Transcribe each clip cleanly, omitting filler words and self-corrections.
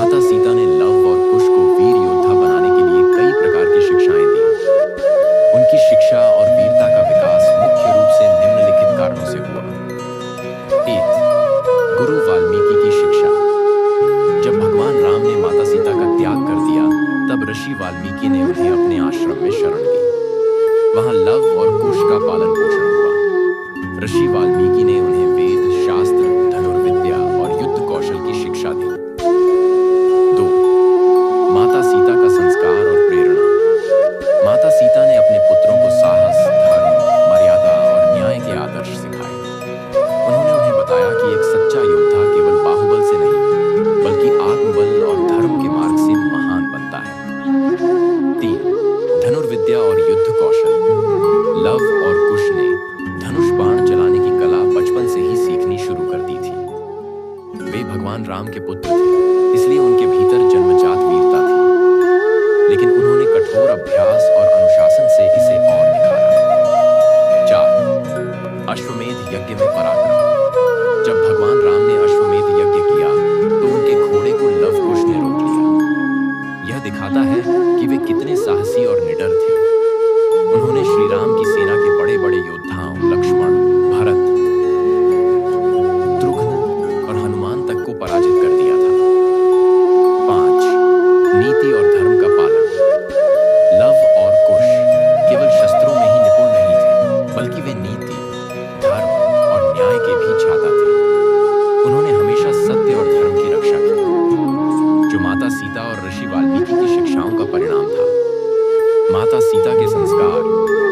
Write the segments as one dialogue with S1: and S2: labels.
S1: माता सीता ने लव और कुश को वीर योद्धा बनाने के लिए कई प्रकार की शिक्षाएं दी। उनकी शिक्षा और वीरता का विकास मुख्य रूप से निम्नलिखित कारणों से हुआ। 1. गुरु वाल्मीकि की शिक्षा। जब भगवान राम ने माता सीता का त्याग कर दिया, तब ऋषि वाल्मीकि ने उन्हें अपने आश्रम में शरण दी। वहां लव और कुश का पालन पोषण हुआ। ऋषि वाल्मीकि ने उन्हें वेद, शास्त्र, धनुर्विद्या और युद्ध कौशल की शिक्षा दी। 2. माता सीता का संस्कार और प्रेरणा। माता सीता ने अपने पुत्रों को साहस, धर्म, मर्यादा और न्याय के आदर्श सिखाए। उन्होंने उन्हें बताया कि एक सच्चा योद्धा केवल बाहुबल से नहीं, बल्कि आत्मबल और धर्म के मार्ग से महान बनता है। 3. धनुर्विद्या और युद्ध कौशल। लव और कुश ने धनुष बाण चलाने की कला बचपन से ही सीखनी शुरू कर दी थी। वे भगवान राम के पुत्र थे, इसलिए उनके भीतर जन्मजात वीरता थी, लेकिन उन्होंने कठोर अभ्यास और अनुशासन से इसे और निखारा। 4. अश्वमेध यज्ञ में पराक्रम। जब भगवान राम ने अश्वमेध यज्ञ किया, तो उनके घोड़े को लव कुश ने रोक लिया। यह दिखाता है कि वे कितने साहसी और निडर थे। उन्होंने श्री राम की सेना के बड़े बड़े योद्धाओं लक्ष्मण, भरत, शत्रुघ्न और हनुमान तक को पराजित कर दिया था। 5. नीति और धर्म का पालन। लव और कुश केवल शस्त्रों में ही निपुण नहीं थे, बल्कि वे नीति, धर्म और न्याय के भी छाता थे। उन्होंने हमेशा सत्य और धर्म की रक्षा की, जो माता सीता और ऋषि वाल्मीकि की शिक्षाओं का परिणाम था। माता सीता के संस्कार,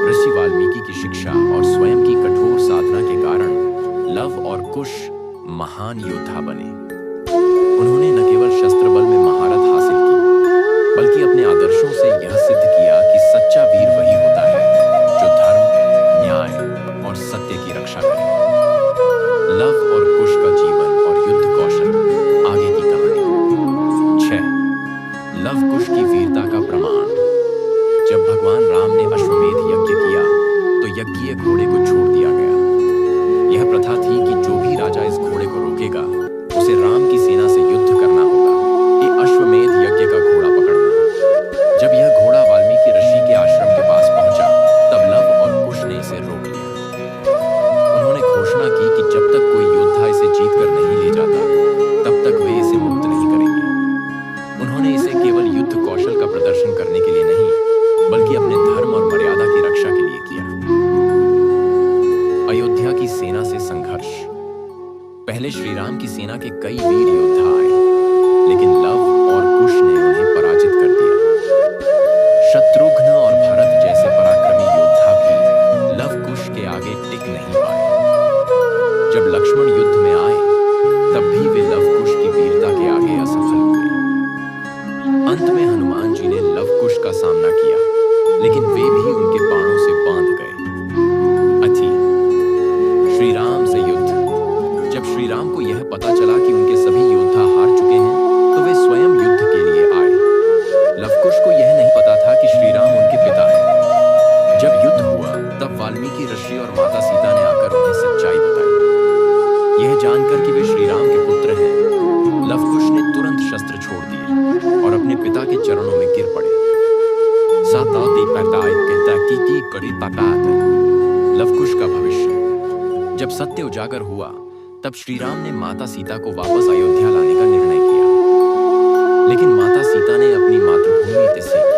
S1: ऋषि वाल्मीकि की शिक्षा और स्वयं की कठोर साधना के कारण लव और कुश महान योद्धा बने। उन्होंने न केवल शस्त्र बल में महारत हासिल की, बल्कि अपने आदर्शों से यह सिद्ध किया कि सच्चा वीर वही होता है जो धर्म, न्याय और सत्य की रक्षा करे। लव और कुश का जीवन और युद्ध कौशल। आगे की कहानी। 6. लव कुश की वीरता का प्रमाण। जब भगवान राम ने अश्वमेध यज्ञ किया, तो यज्ञीय घोड़े को छोड़ दिया गया। यह प्रथा थी कि जो भी राजा इस घोड़े को रोकेगा, उसे राम की सेना से युद्ध करना होगा। ये अश्वमेध यज्ञ का घोड़ा पकड़ना। जब यह घोड़ा वाल्मीकि ऋषि के आश्रम के पास पहुंचा, तब लव और कुश ने इसे रोक लिया। उन्होंने घोषणा की कि जब तक कोई योद्धा इसे जीतकर नहीं ले जाता, तब तक वे इसे मुक्त नहीं करेंगे। उन्होंने इसे केवल युद्ध कौशल का प्रदर्शन करने के लिए नहीं, बल्कि अपने धर्म और मर्यादा की रक्षा के लिए किया। अयोध्या की सेना से संघर्ष। पहले श्री राम की सेना के कई वीर योद्धा आए, लेकिन लव और कुश ने उन्हें पराजित कर दिया। शत्रुघ्न और भरत जैसे पराक्रमी योद्धा भी लव कुश के आगे टिक नहीं पाए। जब लक्ष्मण युद्ध में आए, तब भी वे लव कुश की वीरता के आगे असफल हुए। अंत में हनुमान जी ने लव कुश का सामना किया, लेकिन वे भी उनके बाणों से बांध गए। अथी श्री राम से युद्ध। जब श्री राम को यह पता चला कि उनके सभी योद्धा हार चुके हैं, तो वे स्वयं युद्ध के लिए आए। लव कुश को यह नहीं पता था कि श्री राम उनके पिता हैं। जब युद्ध हुआ, तब वाल्मीकि ऋषि और माता सीता ने आकर उन्हें सच्चाई बताई। यह जानकर कि वे श्री राम के पुत्र हैं, लव कुश ने तुरंत शस्त्र छोड़ दिए और अपने पिता के चरणों में गिर पड़े। लव कुश का भविष्य। जब सत्य उजागर हुआ, तब श्री राम ने माता सीता को वापस अयोध्या लाने का निर्णय किया, लेकिन माता सीता ने अपनी मातृभूमि त्याग की।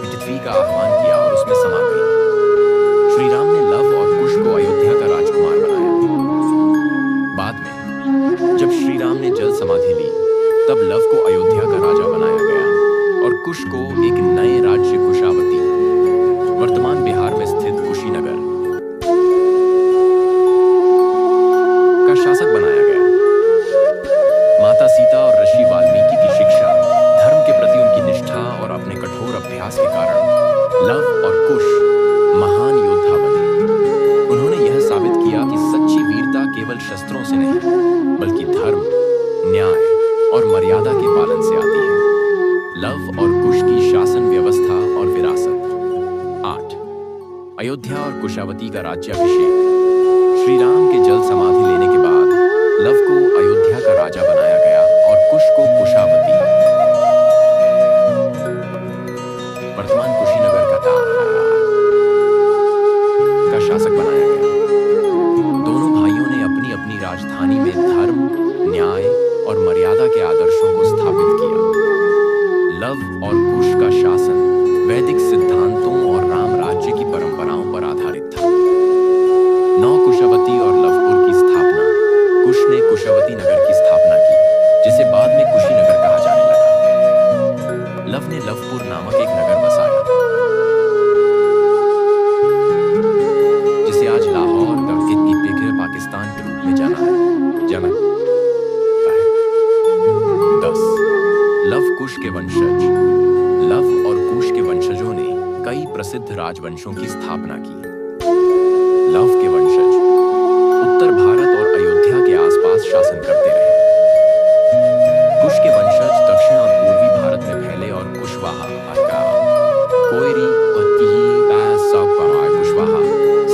S1: पृथ्वी का आह्वान किया और उसमें समा गई। श्री राम ने लव और कुश को अयोध्या का राजकुमार बनाया। बाद में जब श्री राम ने जल समाधि ली, तब लव को अयोध्या का राजा बनाया गया और कुश को एक नए राज्य कुशावती, वर्तमान बिहार में स्थित कुशीनगर, का शासक बनाया गया। माता सीता और ऋषि वाल्मीकि की शिक्षा, धर्म के प्रति उनकी निष्ठा और अपने कठोर अभ्यास के कारण लव और कुश महान योद्धा बने। उन्होंने यह साबित किया कि सच्ची वीरता केवल शस्त्रों से नहीं, बल्कि धर्म, न्याय और मर्यादा के पालन से आती है। लव और कुश की शासन व्यवस्था और विरासत। 8. अयोध्या और कुशावती का राज्याभिषेक। श्री राम के जल समाधि लेने के बाद जिसे बाद में कुशीनगर कहा जाने लगा। लव ने लवपुर नामक एक नगर बसाया, जिसे आज लाहौर पाकिस्तान के रूप में जाना है। 10 लव कुश के वंशज। लव और कुश के वंशजों ने कई प्रसिद्ध राजवंशों की स्थापना की। लव के वंशज उत्तर भारत और अयोध्या के आसपास शासन करते रहे। कुश के वंशज दक्षिण और पूर्वी भारत में फैले और कुशवाहा कोयरी कुशवाहा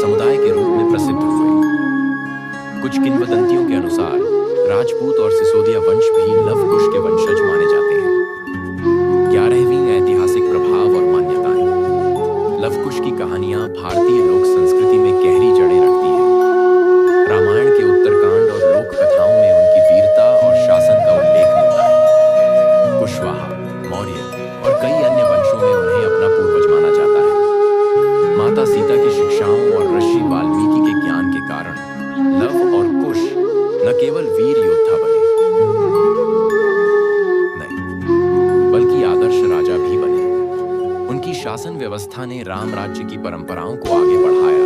S1: समुदाय के रूप में प्रसिद्ध हुए। कुछ किंवदंतियों के अनुसार राजपूत और सिसोदिया वंश भी लव कुश के वंशज माने जाते हैं। 11वीं ऐतिहासिक प्रभाव और मान्यताएं। लव कुश की कहानियां भारतीय लोक संस्कृति में गहरी जड़ें रखती हैं। रामायण के उत्तरकांड और लोक कथाओं में उनकी वीरता और शासन का उल्लेख मिलता है। कुशवाहा, मौर्य और कई अन्य वंशों में उन्हें अपना पूर्वज माना जाता है। माता सीता की शिक्षाओं और ऋषि वाल्मीकि के ज्ञान के कारण लव और कुश न केवल वीर योद्धा बने, नहीं, बल्कि आदर्श राजा भी बने। उनकी शासन व्यवस्था ने राम राज्य की परंपराओं को आगे बढ़ाया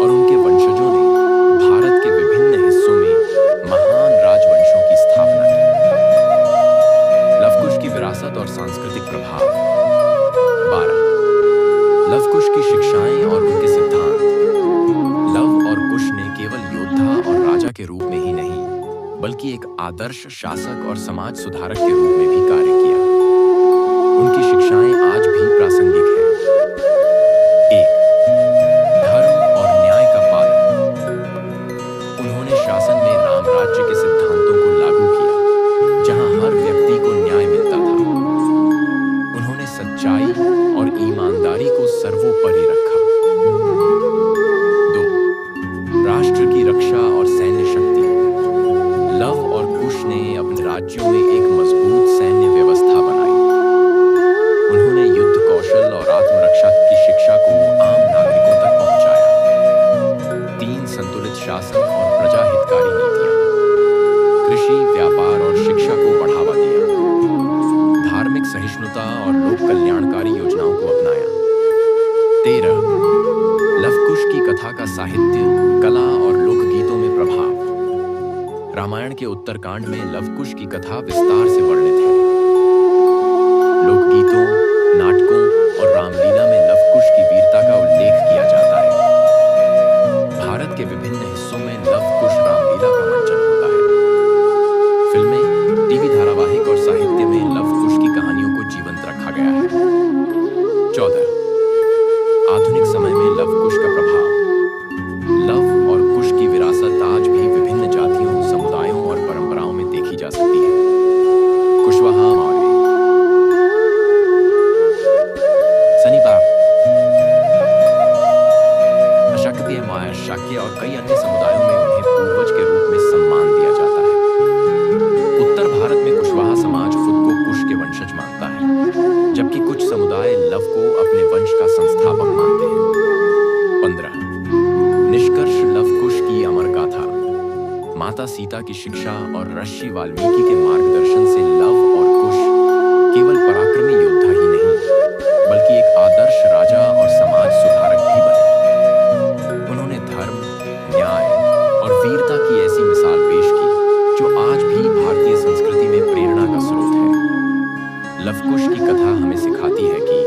S1: और उनके वंशजों ने भारत के विभिन्न हिस्सों में महान राजवंशों की स्थापना की। लव कुश की विरासत और सांस्कृतिक प्रभाव। 12 लव कुश की शिक्षाएं और उनके सिद्धांत। लव और कुश ने केवल योद्धा और राजा के रूप में ही नहीं, बल्कि एक आदर्श शासक और समाज सुधारक के रूप में भी कार्य किया। उनकी शिक्षाएं आज भी प्रासंगिक हैं। 1 धर्म और न्याय का पालन। उन्होंने शासन में राम राज्य के सिद्धांतों को लागू किया, जहां हर व्यक्ति को न्याय मिलता था। उन्होंने सच्चाई और ईमानदारी को सर्वोपरि रखा। 2 राष्ट्र की रक्षा और सैन्य शक्ति। लव और कुश ने अपने राज्यों में एक मजबूत सैन्य व्यवस्था बनाई। उन्होंने युद्ध कौशल और आत्मरक्षा की शिक्षा को आम नागरिकों तक पहुंचाया। 3 संतुलित शासन और प्रजा हितकारी नीतियां। कृषि, व्यापार और शिक्षा को बढ़ावा दिया। धार्मिक सहिष्णुता और लोक कल्याणकारी योजनाओं को अपनाया। 13 लव कुश की कथा का साहित्य, कला और लोकगीतों में प्रभाव। रामायण के उत्तरकांड में लव कुश की कथा विस्तार से वर्णित है। लोकगीतों, नाटकों और रामलीला में लव कुश की वीरता का उल्लेख किया जाता है। भारत के विभिन्न हिस्सों में लव कुश रामलीला का मंचन होता है। फिल्में, टीवी धारावाहिक और साहित्य में लव कुश की कहानियों को जीवंत रखा गया है। 14 आधुनिक समय में लव कुश का प्रभाव। लव और कुश की विरासत आज भी विभिन्न जातियों, समुदायों और परंपराओं में देखी जा सकती है। कुशवाहा, मौर्य, सनीबाग, अशाक्य, माया, शाक्य और कई अन्य समुदायों में उन्हें पूर्वज के रूप में सम्मान दिया जाता है। उत्तर भारत में कुशवाहा समाज खुद को कुश के वंशज मानता है, जबकि कुछ समुदाय लव को अपने वंश का संस्थापक मानते हैं। 15 निष्कर्ष लव कुश की अमर गाथा। माता सीता की शिक्षा और ऋषि वाल्मीकि के मार्गदर्शन से लव और कुश केवल पराक्रमी योद्धा ही नहीं, बल्कि एक आदर्श राजा और समाज सुधारक भी बने। उन्होंने धर्म, न्याय और वीरता की ऐसी मिसाल पेश की, जो आज भी भारतीय संस्कृति में प्रेरणा का स्रोत है। लव कुश की कथा हमें सिखाती है कि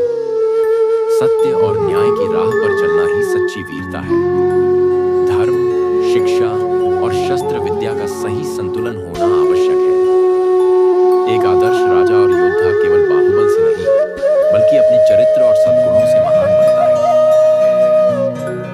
S1: सत्य और न्याय की राह पर चलना ही सच्ची वीरता है। धर्म, शिक्षा और शस्त्र विद्या का सही संतुलन होना आवश्यक है। एक आदर्श राजा और योद्धा केवल बाहुबल से नहीं, बल्कि अपने चरित्र और सद्गुणों से महान बनता है।